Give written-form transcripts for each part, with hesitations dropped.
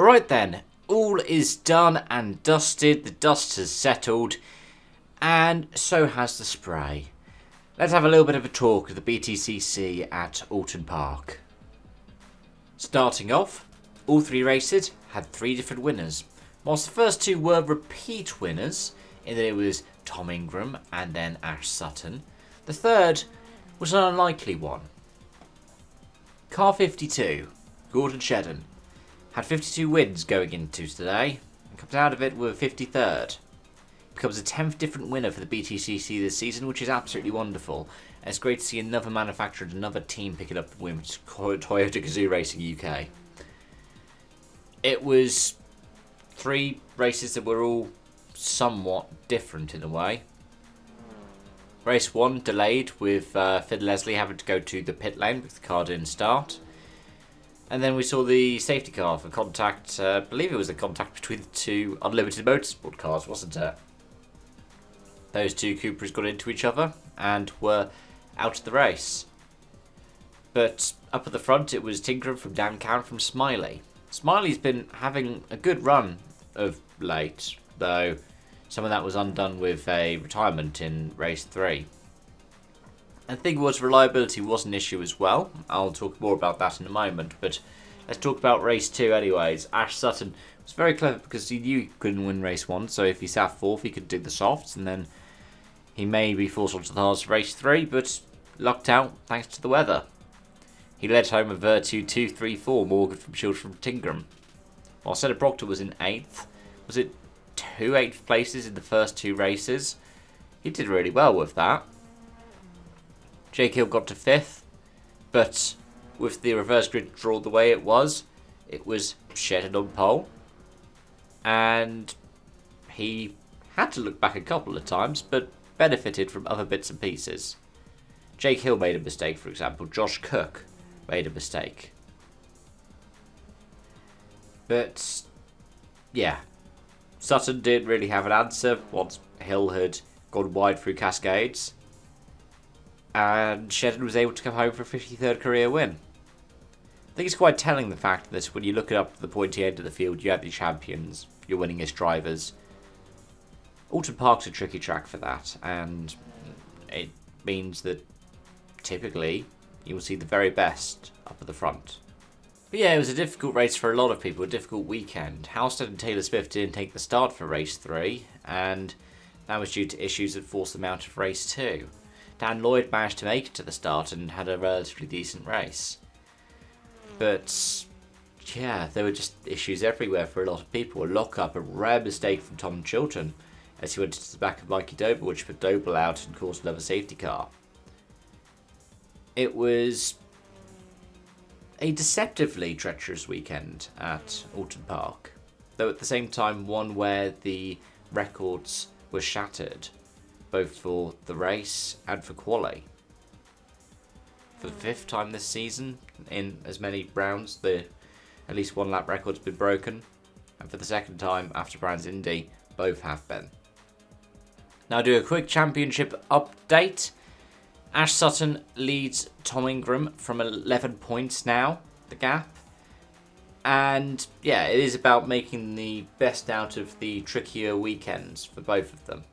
Right then, all is done and dusted, the dust has settled, and so has the spray. Let's have a little bit of a talk of the BTCC at Oulton Park. Starting off, all three races had three different winners. Whilst the first two were repeat winners, in that it was Tom Ingram and then Ash Sutton, the third was an unlikely one. Car 52, Gordon Shedden, had 52 wins going into today, and comes out of it with a 53rd. Becomes the 10th different winner for the BTCC this season, which is absolutely wonderful. And it's great to see another manufacturer and another team picking up the win, which is Toyota Gazoo Racing UK. It was three races that were all somewhat different in a way. Race 1 delayed with Finn Leslie having to go to the pit lane because the car didn't start. And then we saw the safety car for contact, I believe it was the contact between the two Unlimited Motorsport cars, wasn't it? Those two Cupras got into each other and were out of the race. But up at the front it was Tinker from Dan Cowan from Smiley. Smiley's been having a good run of late, though some of that was undone with a retirement in race 3. I think reliability was an issue as well. I'll talk more about that in a moment, but let's talk about race 2 anyways. Ash Sutton was very clever because he knew he couldn't win race 1, so if he sat 4th he could do the softs, and then he may be forced onto the hards for race 3, but lucked out thanks to the weather. He led home with Virtue 2-3-4, Morgan from Shields from Tingram. While Senna Proctor was in 8th, was it 2 8th places in the first 2 races? He did really well with that. Jake Hill got to 5th, but with the reverse grid draw the way it was Shedden on pole. And he had to look back a couple of times, but benefited from other bits and pieces. Jake Hill made a mistake, for example. Josh Cook made a mistake. But, yeah. Sutton didn't really have an answer once Hill had gone wide through Cascades. And Shedden was able to come home for a 53rd career win. I think it's quite telling the fact that when you look it up to the pointy end of the field, you have your champions, your winningest drivers. Oulton Park's a tricky track for that, and it means that typically you will see the very best up at the front. But yeah, it was a difficult race for a lot of people, a difficult weekend. Halstead and Taylor Swift didn't take the start for race 3, and that was due to issues that forced them out of race 2. Dan Lloyd managed to make it to the start and had a relatively decent race. But yeah, there were just issues everywhere for a lot of people. A lock-up, a rare mistake from Tom Chilton as he went into the back of Mikey Doble, which put Doble out and caused another safety car. It was a deceptively treacherous weekend at Oulton Park, though at the same time one where the records were shattered, both for the race and for quali. For the 5th time this season, in as many rounds, at least one lap record's been broken, and for the 2nd time after Brands Indy, both have been. Now do a quick championship update. Ash Sutton leads Tom Ingram from 11 points now, the gap. And yeah, it is about making the best out of the trickier weekends for both of them.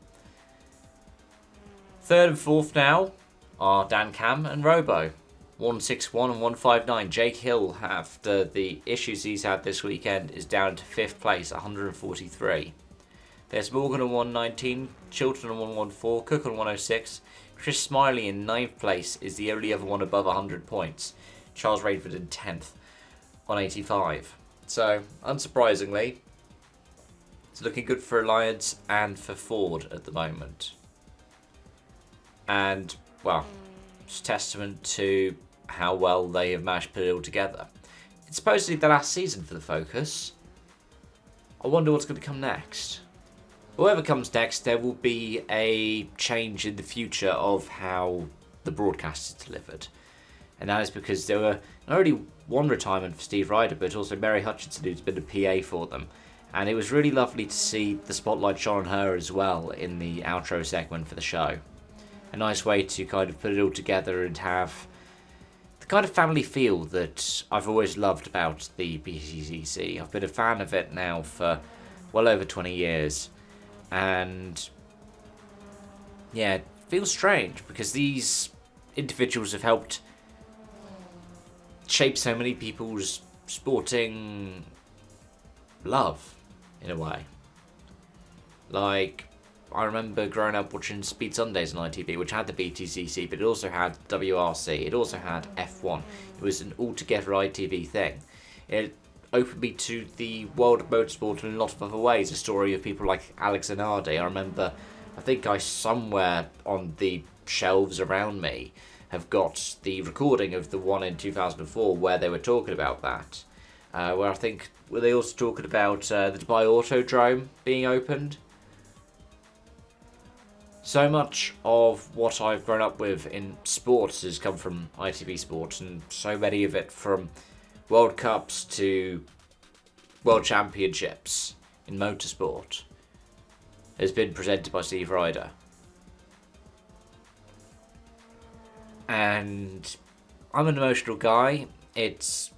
3rd and 4th now are Dan Cam and Robo. 161 and 159. Jake Hill, after the issues he's had this weekend, is down to 5th place, 143. There's Morgan on 119, Chilton on 114, Cook on 106. Chris Smiley in 9th place is the only other one above 100 points. Charles Rainford in 10th on 85. So, unsurprisingly, it's looking good for Alliance and for Ford at the moment. And, well, it's testament to how well they have managed to put it all together. It's supposedly the last season for the Focus. I wonder what's going to come next. Whoever comes next, there will be a change in the future of how the broadcast is delivered. And that is because there were not only one retirement for Steve Ryder, but also Mary Hutchinson, who's been a PA for them. And it was really lovely to see the spotlight shone on her as well in the outro segment for the show. A nice way to kind of put it all together and have the kind of family feel that I've always loved about the BTCC. I've been a fan of it now for well over 20 years. And yeah, it feels strange because these individuals have helped shape so many people's sporting love, in a way. Like, I remember growing up watching Speed Sundays on ITV, which had the BTCC, but it also had WRC, it also had F1. It was an altogether ITV thing. It opened me to the world of motorsport in a lot of other ways. A story of people like Alex Zanardi. I think I somewhere on the shelves around me have got the recording of the one in 2004 where they were talking about that. Where I think were they also talking about the Dubai Autodrome being opened. So much of what I've grown up with in sports has come from ITV Sports, and so many of it from World Cups to World Championships in motorsport has been presented by Steve Ryder. And I'm an emotional guy. It's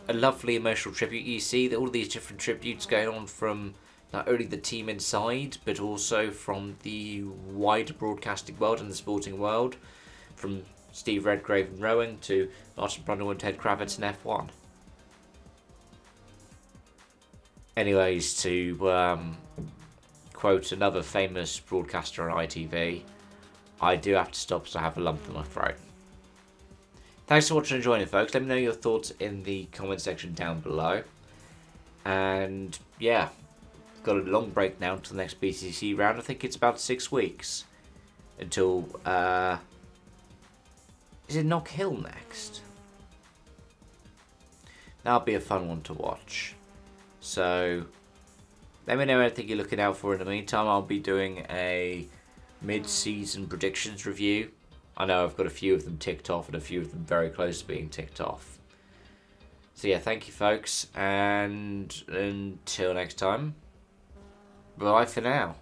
a lovely emotional tribute. You see that all these different tributes going on from not only the team inside, but also from the wider broadcasting world and the sporting world, from Steve Redgrave in rowing to Martin Brundle and Ted Kravitz in F1. Anyways, to quote another famous broadcaster on ITV, I do have to stop, so I have a lump in my throat. Thanks for watching and joining, folks. Let me know your thoughts in the comment section down below. And yeah, got a long break now until the next BTCC round. I think it's about 6 weeks until is it Knock Hill next? That'll be a fun one to watch. So let me know anything you're looking out for in the meantime. I'll be doing a mid-season predictions review. I know I've got a few of them ticked off and a few of them very close to being ticked off. So yeah, thank you folks, and until next time, bye for now.